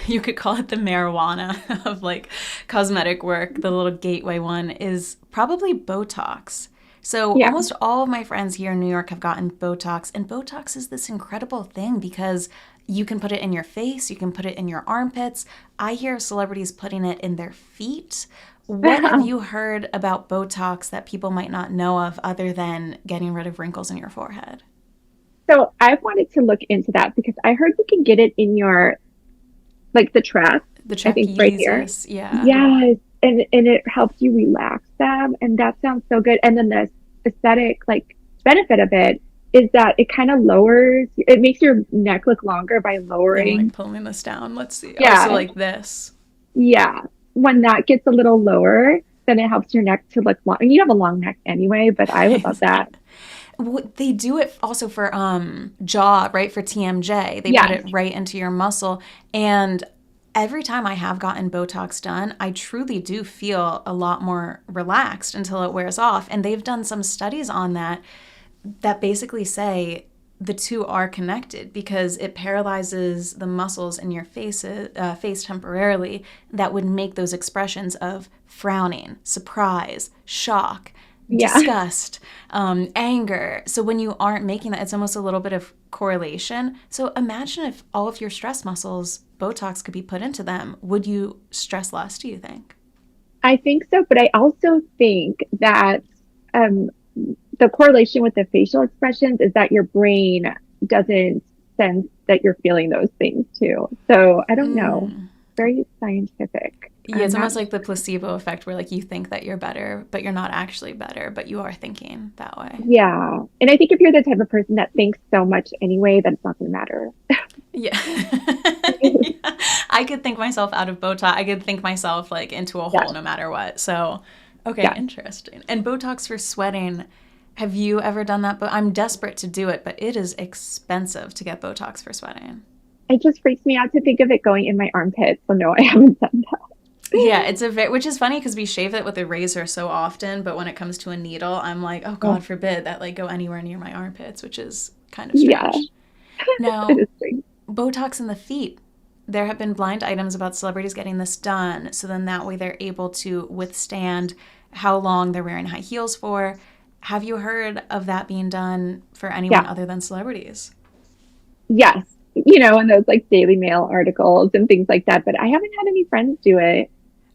you could call it the marijuana of like cosmetic work, the little gateway one is probably Botox. So Yeah. almost all of my friends here in New York have gotten Botox, and Botox is this incredible thing because you can put it in your face, you can put it in your armpits. I hear of celebrities putting it in their feet. What have you heard about Botox that people might not know of other than getting rid of wrinkles in your forehead? So I wanted to look into that because I heard you can get it in your like the trap, The I think right here. trapezius, yeah. Yes. And it helps you relax them. And that sounds so good. And then the aesthetic like benefit of it is that it kind of lowers, it makes your neck look longer by Yeah, I'm like lowering. pulling this down. Let's see. Oh, so Yeah. like this. Yeah. When that gets a little lower, then it helps your neck to look long. And you have a long neck anyway, but I would love that. They do it also for jaw, right? For TMJ. They put Yes. it right into your muscle. And every time I have gotten Botox done, I truly do feel a lot more relaxed until it wears off. And they've done some studies on that basically say the two are connected because it paralyzes the muscles in your face temporarily that would make those expressions of frowning, surprise, shock, Yeah. disgust, anger. So when you aren't making that, it's almost a little bit of correlation. So imagine if all of your stress muscles, Botox could be put into them. Would you stress less, do you think? I think so, but I also think that um, the correlation with the facial expressions is that your brain doesn't sense that you're feeling those things too. So I don't know. Very scientific. Yeah, I'm it's not almost like the placebo effect where like you think that you're better, but you're not actually better, but you are thinking that way. Yeah. And I think if you're the type of person that thinks so much anyway, then it's not going to matter. Yeah. Yeah. I could think myself out of Botox. I could think myself like into a Yeah. hole no matter what. So, okay, Yeah. interesting. And Botox for sweating, have you ever done that? But I'm desperate to do it, but it is expensive to get Botox for sweating. It just freaks me out to think of it going in my armpit. So no, I haven't done Yeah, that. it's a very, which is funny because we shave it with a razor so often, but when it comes to a needle, I'm like, oh Oh, God forbid that like go anywhere near my armpits, which is kind of yeah. strange. It Now, is strange. Botox in the feet. There have been blind items about celebrities getting this done, so then that way they're able to withstand how long they're wearing high heels for. Have you heard of that being done for anyone Yeah. other than celebrities? Yes. You know, and those like Daily Mail articles and things like that. But I haven't had any friends do it.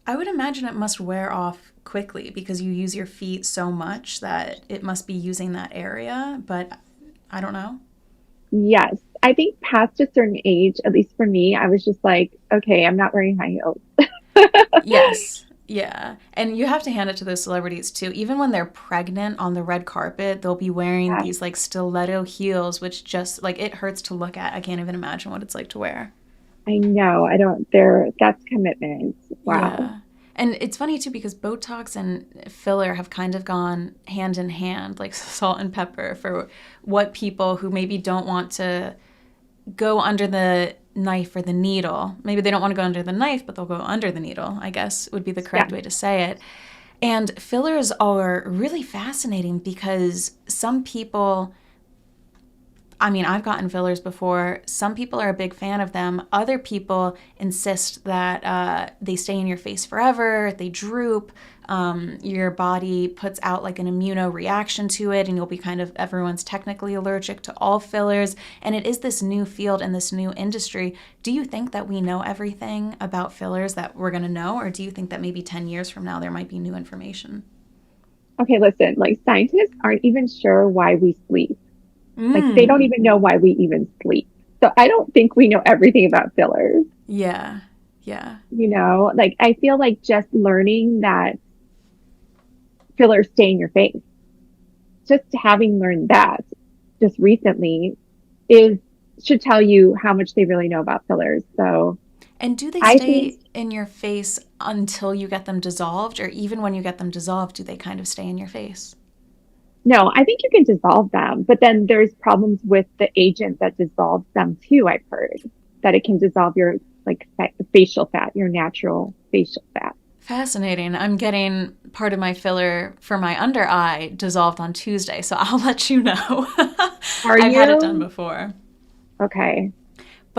I would imagine it must wear off quickly because you use your feet so much that it must be using that area, but I don't know. Yes. I think past a certain age, at least for me, I was just like, okay, I'm not wearing high heels. Yes. Yeah. And you have to hand it to those celebrities too. Even when they're pregnant on the red carpet, they'll be wearing Yeah, these like stiletto heels, which just like it hurts to look at. I can't even imagine what it's like to wear. I know. That's commitment. Wow. Yeah. And it's funny too because Botox and filler have kind of gone hand in hand, like salt and pepper, for what people who maybe don't want to go under the knife or the needle. Maybe they don't want to go under the knife, but they'll go under the needle, I guess would be the Yeah. correct way to say it. And fillers are really fascinating because some people, I mean, I've gotten fillers before. Some people are a big fan of them. Other people insist that they stay in your face forever, they droop. Your body puts out like an immuno reaction to it, and you'll be kind of, everyone's technically allergic to all fillers. And it is this new field and this new industry. Do you think that we know everything about fillers that we're going to know? Or do you think that maybe 10 years from now there might be new information? Okay, listen, like scientists aren't even sure why we sleep. Like they don't Mm. even know why we even sleep. So I don't think we know everything about fillers. Yeah. Yeah. You know, like I feel like just learning that fillers stay in your face, just having learned that just recently is should tell you how much they really know about fillers. So And do they I think stay in your face until you get them dissolved? Or even when you get them dissolved, do they kind of stay in your face? no, I think you can dissolve them, but then there's problems with the agent that dissolves them too. I've heard that it can dissolve your like facial fat, your natural facial fat. Fascinating. I'm getting part of my filler for my under eye dissolved on Tuesday, so I'll let you know. Are I've had it done you? before. Okay.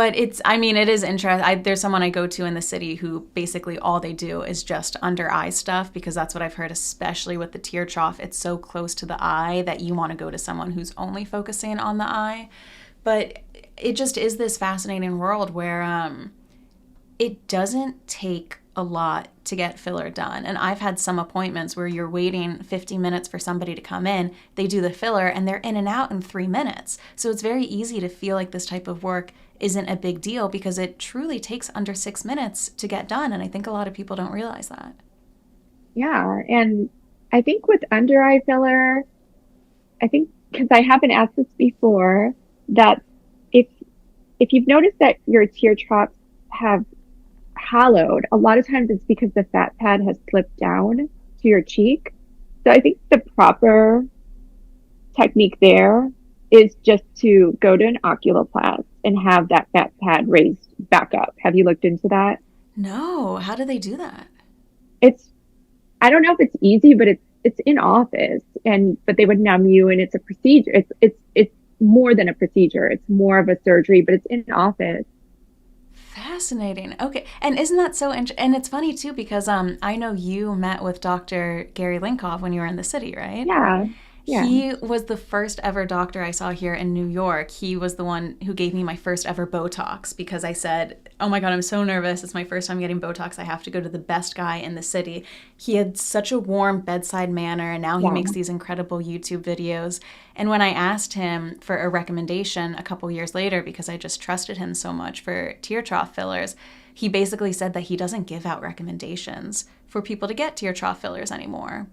But it's, I mean, it is interesting. There's someone I go to in the city who basically all they do is just under eye stuff because that's what I've heard, especially with the tear trough. It's so close to the eye that you want to go to someone who's only focusing on the eye. But it just is this fascinating world where it doesn't take a lot to get filler done. And I've had some appointments where you're waiting 50 minutes for somebody to come in, they do the filler, and they're in and out in 3 minutes. So it's very easy to feel like this type of work isn't a big deal because it truly takes under 6 minutes to get done. And I think a lot of people don't realize that. Yeah. And I think with under eye filler, I think because I haven't asked this before, that if if you've noticed that your tear troughs have hollowed, a lot of times it's because the fat pad has slipped down to your cheek. So I think the proper technique there is just to go to an oculoplast and have that fat pad raised back up. Have you looked into that? No, how do they do that? It's I don't know if it's easy, but it's in office and but they would numb you and it's a procedure. It's more than a procedure. It's more of a surgery, but it's in office. Fascinating. Okay. And isn't that so interesting? And it's funny too because I know you met with Dr. Gary Linkoff when you were in the city, right? Yeah. Yeah. He was the first ever doctor I saw here in New York. He was the one who gave me my first ever Botox because I said, "Oh my God, I'm so nervous. It's my first time getting Botox. I have to go to the best guy in the city." He had such a warm bedside manner, and now he Yeah. makes these incredible YouTube videos. And when I asked him for a recommendation a couple years later, because I just trusted him so much for tear trough fillers, he basically said that he doesn't give out recommendations for people to get tear trough fillers anymore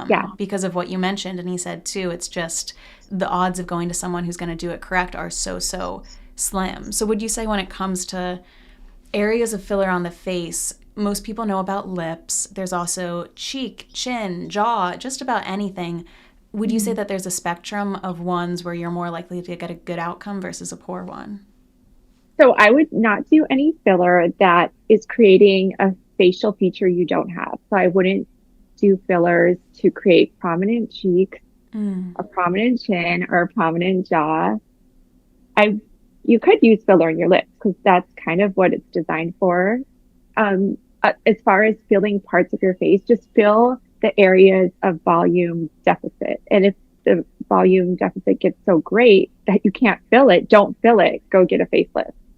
Yeah. because of what you mentioned. And he said, too, it's just the odds of going to someone who's going to do it correct are so, so slim. So would you say when it comes to areas of filler on the face, most people know about lips. There's also cheek, chin, jaw, just about anything. Would you say Mhm. that there's a spectrum of ones where you're more likely to get a good outcome versus a poor one? So I would not do any filler that is creating a facial feature you don't have. So I wouldn't do fillers to create prominent cheeks, Mm. a prominent chin, or a prominent jaw. I You could use filler in your lips because that's kind of what it's designed for. As far as filling parts of your face, just fill the areas of volume deficit. And if the volume deficit gets so great that you can't fill it, don't fill it. Go get a facelift.